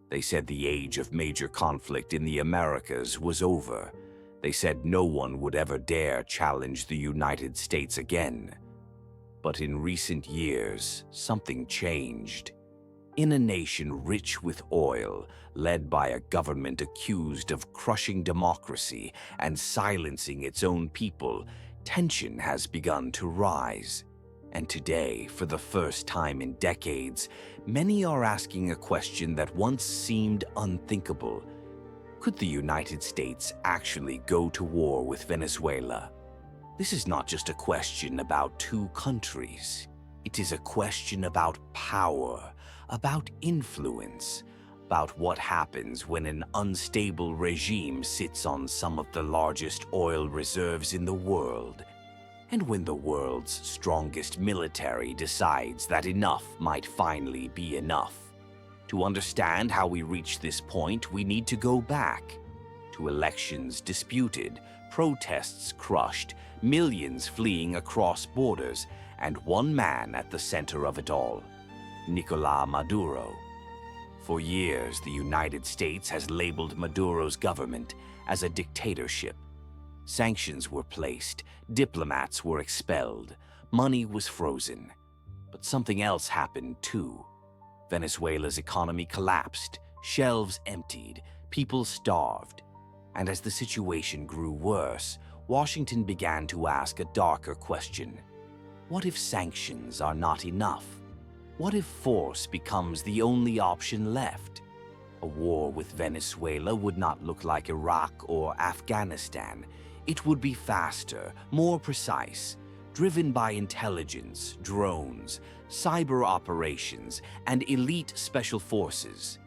They said the age of major conflict in the Americas was over. They said no one would ever dare challenge the United States again. But in recent years, something changed. In a nation rich with oil, led by a government accused of crushing democracy and silencing its own people, tension has begun to rise. And today, for the first time in decades, many are asking a question that once seemed unthinkable. Could the United States actually go to war with Venezuela? This is not just a question about two countries. It is a question about power, about influence, about what happens when an unstable regime sits on some of the largest oil reserves in the world, and when the world's strongest military decides that enough might finally be enough. To understand how we reach this point, we need to go back to elections disputed, protests crushed, millions fleeing across borders, and one man at the center of it all, Nicolás Maduro. For years, the United States has labeled Maduro's government as a dictatorship. Sanctions were placed, diplomats were expelled, money was frozen. But something else happened too. Venezuela's economy collapsed, shelves emptied, people starved. And as the situation grew worse, Washington began to ask a darker question. What if sanctions are not enough? What if force becomes the only option left? A war with Venezuela would not look like Iraq or Afghanistan. It would be faster, more precise, driven by intelligence, drones, cyber operations, and elite special forces.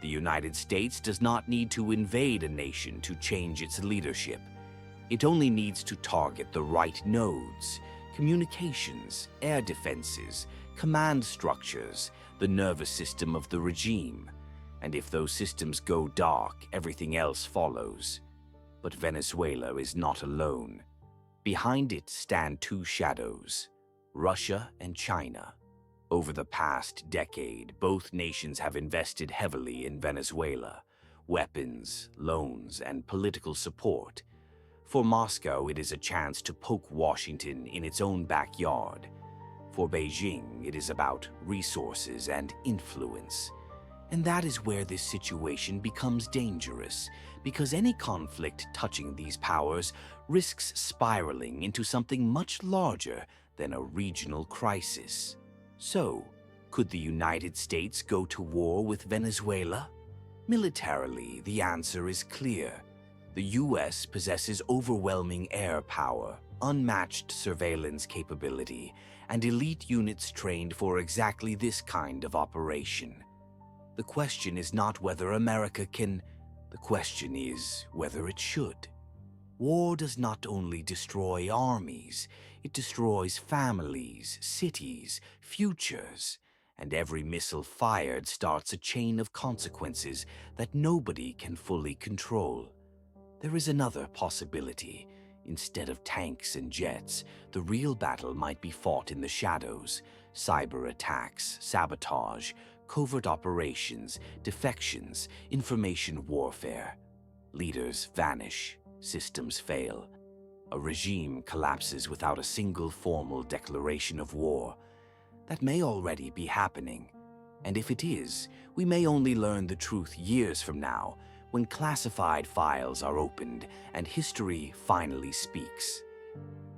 The United States does not need to invade a nation to change its leadership. It only needs to target the right nodes: communications, air defenses, command structures, the nervous system of the regime. And if those systems go dark, everything else follows. But Venezuela is not alone. Behind it stand two shadows: Russia and China. Over the past decade, both nations have invested heavily in Venezuela: weapons, loans, and political support. For Moscow, it is a chance to poke Washington in its own backyard. For Beijing, it is about resources and influence. And that is where this situation becomes dangerous, because any conflict touching these powers risks spiraling into something much larger than a regional crisis. So, could the United States go to war with Venezuela? Militarily, the answer is clear. The US possesses overwhelming air power, unmatched surveillance capability, and elite units trained for exactly this kind of operation. The question is not whether America can, the question is whether it should. War does not only destroy armies, it destroys families, cities, futures, and every missile fired starts a chain of consequences that nobody can fully control. There is another possibility. Instead of tanks and jets, the real battle might be fought in the shadows: cyber attacks, sabotage, covert operations, defections, information warfare. Leaders vanish, systems fail. A regime collapses without a single formal declaration of war. That may already be happening. And if it is, we may only learn the truth years from now, when classified files are opened and history finally speaks.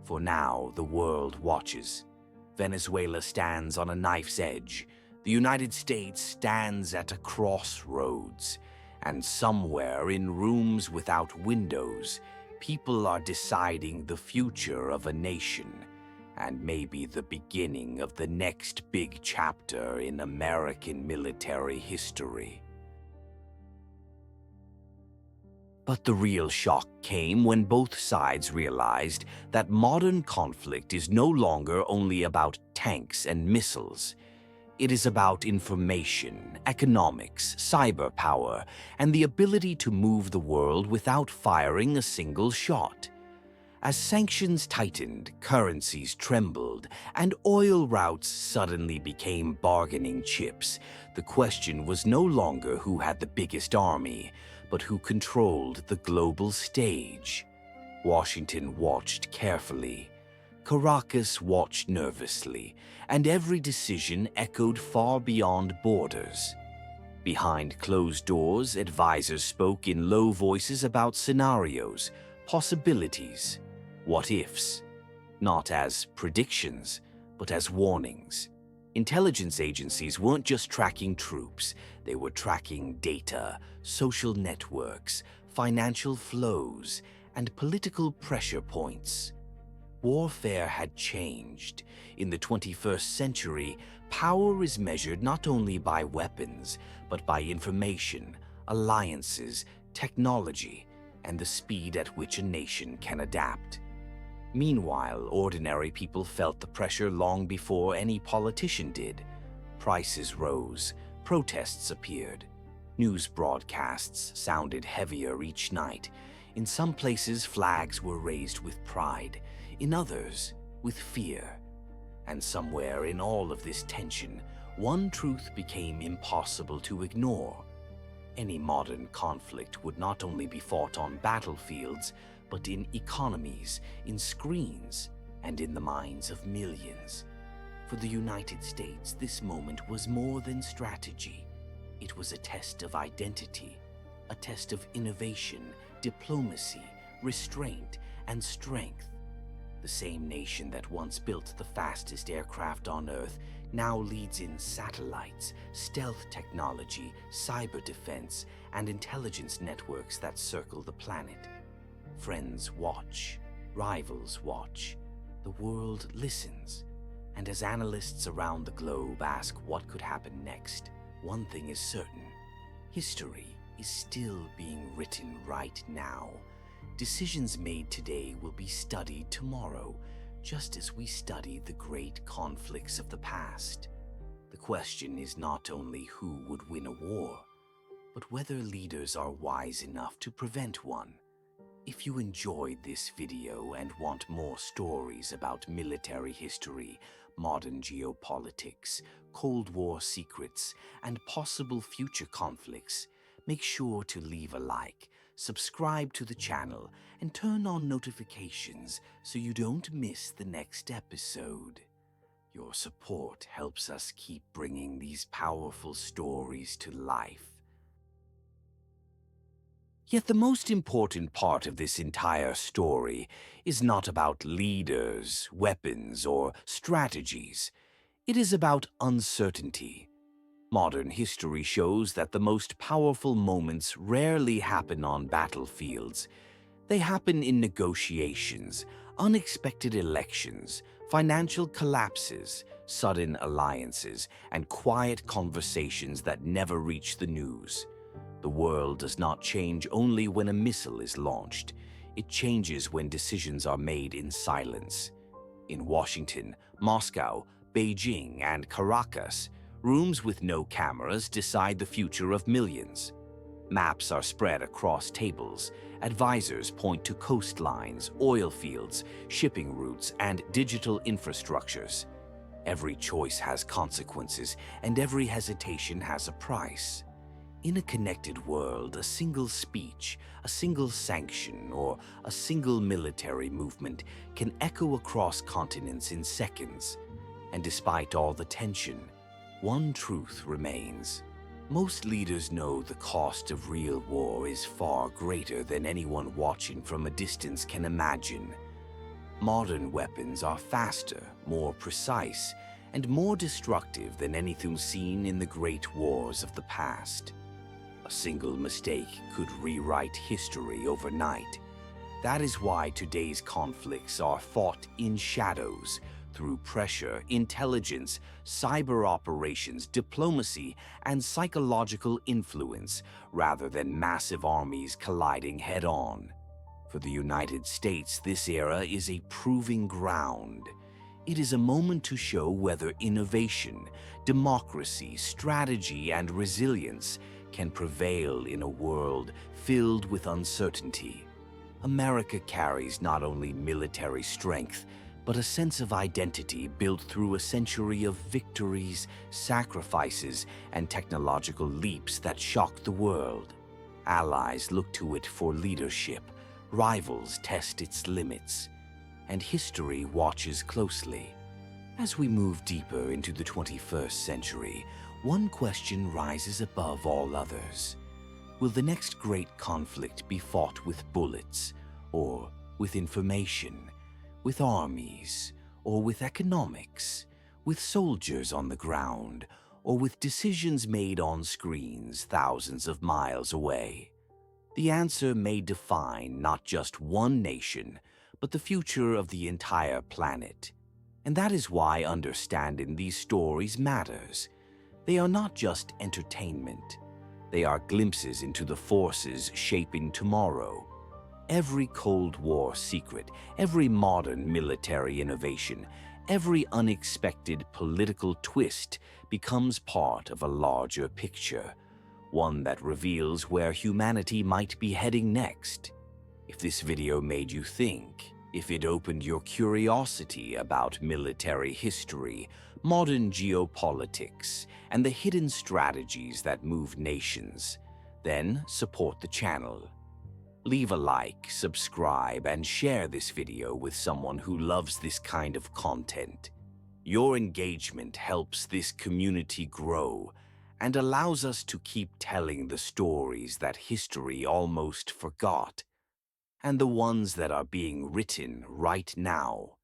For now, the world watches. Venezuela stands on a knife's edge. The United States stands at a crossroads. And somewhere in rooms without windows, people are deciding the future of a nation, and maybe the beginning of the next big chapter in American military history. But the real shock came when both sides realized that modern conflict is no longer only about tanks and missiles. It is about information, economics, cyber power, and the ability to move the world without firing a single shot. As sanctions tightened, currencies trembled, and oil routes suddenly became bargaining chips, the question was no longer who had the biggest army, but who controlled the global stage. Washington watched carefully. Caracas watched nervously, and every decision echoed far beyond borders. Behind closed doors, advisors spoke in low voices about scenarios, possibilities, what-ifs, not as predictions, but as warnings. Intelligence agencies weren't just tracking troops, they were tracking data, social networks, financial flows, and political pressure points. Warfare had changed. In the 21st century, power is measured not only by weapons, but by information, alliances, technology, and the speed at which a nation can adapt. Meanwhile, ordinary people felt the pressure long before any politician did. Prices rose, protests appeared. News broadcasts sounded heavier each night. In some places, flags were raised with pride. In others, with fear. And somewhere in all of this tension, one truth became impossible to ignore. Any modern conflict would not only be fought on battlefields, but in economies, in screens, and in the minds of millions. For the United States, this moment was more than strategy. It was a test of identity, a test of innovation, diplomacy, restraint, and strength. The same nation that once built the fastest aircraft on Earth now leads in satellites, stealth technology, cyber defense, and intelligence networks that circle the planet. Friends watch, rivals watch, the world listens, and as analysts around the globe ask what could happen next, one thing is certain: history is still being written right now. Decisions made today will be studied tomorrow, just as we studied the great conflicts of the past. The question is not only who would win a war, but whether leaders are wise enough to prevent one. If you enjoyed this video and want more stories about military history, modern geopolitics, Cold War secrets, and possible future conflicts, make sure to leave a like, subscribe to the channel, and turn on notifications so you don't miss the next episode. Your support helps us keep bringing these powerful stories to life. Yet the most important part of this entire story is not about leaders, weapons, or strategies. It is about uncertainty. Modern history shows that the most powerful moments rarely happen on battlefields. They happen in negotiations, unexpected elections, financial collapses, sudden alliances, and quiet conversations that never reach the news. The world does not change only when a missile is launched. It changes when decisions are made in silence. In Washington, Moscow, Beijing, and Caracas, rooms with no cameras decide the future of millions. Maps are spread across tables. Advisors point to coastlines, oil fields, shipping routes, and digital infrastructures. Every choice has consequences, and every hesitation has a price. In a connected world, a single speech, a single sanction, or a single military movement can echo across continents in seconds. And despite all the tension, one truth remains. Most leaders know the cost of real war is far greater than anyone watching from a distance can imagine. Modern weapons are faster, more precise, and more destructive than anything seen in the great wars of the past. A single mistake could rewrite history overnight. That is why today's conflicts are fought in shadows, through pressure, intelligence, cyber operations, diplomacy, and psychological influence, rather than massive armies colliding head-on. For the United States, this era is a proving ground. It is a moment to show whether innovation, democracy, strategy, and resilience can prevail in a world filled with uncertainty. America carries not only military strength, but a sense of identity built through a century of victories, sacrifices, and technological leaps that shocked the world. Allies look to it for leadership, rivals test its limits, and history watches closely. As we move deeper into the 21st century, one question rises above all others. Will the next great conflict be fought with bullets, or with information, with armies, or with economics, with soldiers on the ground, or with decisions made on screens thousands of miles away? The answer may define not just one nation, but the future of the entire planet. And that is why understanding these stories matters. They are not just entertainment. They are glimpses into the forces shaping tomorrow. Every Cold War secret, every modern military innovation, every unexpected political twist becomes part of a larger picture, one that reveals where humanity might be heading next. If this video made you think, if it opened your curiosity about military history, modern geopolitics, and the hidden strategies that move nations, then support the channel. Leave a like, subscribe, and share this video with someone who loves this kind of content. Your engagement helps this community grow and allows us to keep telling the stories that history almost forgot, and the ones that are being written right now.